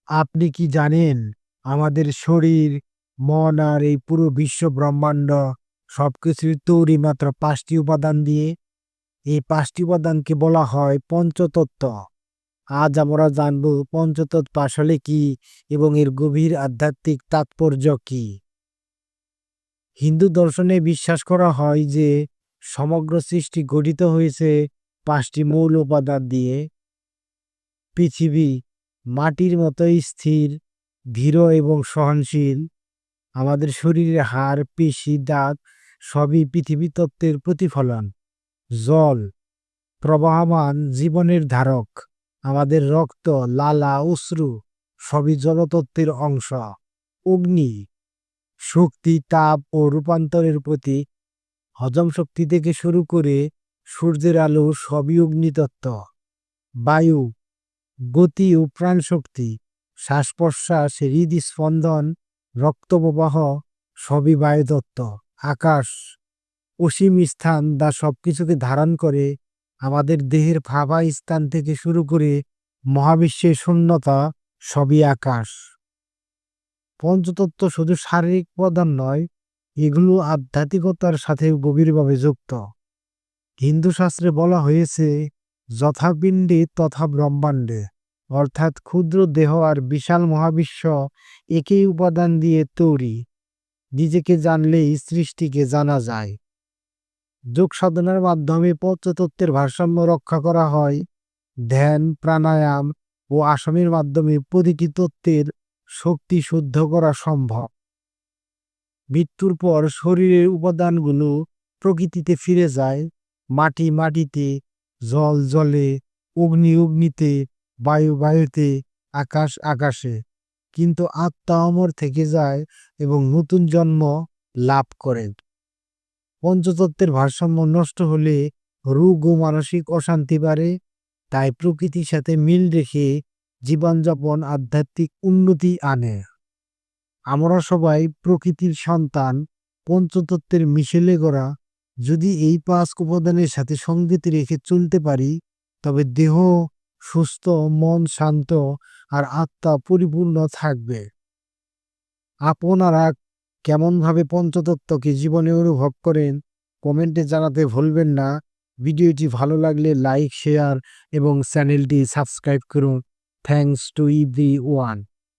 আপনি কি জানেন আমাদের শরীর, মন আর এই পুরো বিশ্ব ব্রহ্মাণ্ড সবকিছুর তৈরি মাত্র ৫টি উপাদান দিয়ে? এই ৫টি উপাদানকে বলা হয় পঞ্চতত্ত্ব। আজ আমরা জানব পঞ্চতত্ত্ব আসলে কি এবং এর গভীর আধ্যাত্মিক তাৎপর্য কি। হিন্দু দর্শনে বিশ্বাস করা হয় যে সমগ্র সৃষ্টি গঠিত হয়েছে ৫টি মৌল উপাদান দিয়ে। পৃথিবী মাটির মতোই স্থির, ধীর এবং সহনশীল। আমাদের শরীরের হাড়, পেশি, দাঁত সবই পৃথিবী তত্ত্বের প্রতিফলন। জল প্রবাহমান জীবনের ধারক। আমাদের রক্ত, লালা, অশ্রু সবই জলতত্ত্বের অংশ। অগ্নি শক্তি, তাপ ও রূপান্তরের প্রতীক। হজম শক্তি থেকে শুরু করে সূর্যের আলো সবই অগ্নিতত্ত্ব। বায়ু গতি ও প্রাণশক্তি। শ্বাস প্রশ্বাস, হৃদস্পন্দন, রক্তপ্রবাহ সবই বায়ুতত্ত্ব। আকাশ অসীম স্থান যা সবকিছুকে ধারণ করে। আমাদের দেহের ভাবা স্থান থেকে শুরু করে মহাবিশ্বের শূন্যতা সবই আকাশ। পঞ্চতত্ত্ব শুধু শারীরিক উপাদান নয়, এগুলো আধ্যাত্মিকতার সাথে গভীরভাবে যুক্ত। হিন্দু শাস্ত্রে বলা হয়েছে যথা পিণ্ডে তথা ব্রহ্মাণ্ডে, অর্থাৎ ক্ষুদ্র দেহ আর বিশাল মহাবিশ্ব একই উপাদান দিয়ে তৈরি। নিজেকে জানলেই সৃষ্টিকে জানা যায়। যোগ সাধনার মাধ্যমে পঞ্চতত্ত্বের ভারসাম্য রক্ষা করা হয়। ধ্যান, প্রাণায়াম ও আসনের মাধ্যমে প্রতিটি তত্ত্বের শক্তি শুদ্ধ করা সম্ভব। মৃত্যুর পর শরীরের উপাদানগুলো প্রকৃতিতে ফিরে যায়। মাটি মাটিতে, জল জলে, অগ্নি অগ্নিতে, বায়ু বায়ুতে, আকাশ আকাশে। কিন্তু আত্মা অমর থেকে যায় এবং নতুন জন্ম লাভ করে। পঞ্চতত্ত্বের ভারসাম্য নষ্ট হলে রোগ ও মানসিক অশান্তি বাড়ে। তাই প্রকৃতির সাথে মিল রেখে জীবনযাপন আধ্যাত্মিক উন্নতি আনে। আমরা সবাই প্রকৃতির সন্তান, পঞ্চতত্ত্বের মিশেলে গড়া। যদি এই ৫ উপাদানের সাথে সঙ্গতি রেখে চলতে পারি, তবে দেহ সুস্থ, মন শান্ত আর আত্মা পরিপূর্ণ থাকবে। আপনারা কেমনভাবে পঞ্চতত্ত্বকে জীবনে অনুভব করেন কমেন্টে জানাতে ভুলবেন না। ভিডিওটি ভালো লাগলে লাইক, শেয়ার এবং চ্যানেলটি সাবস্ক্রাইব করুন। Thanks to everyone.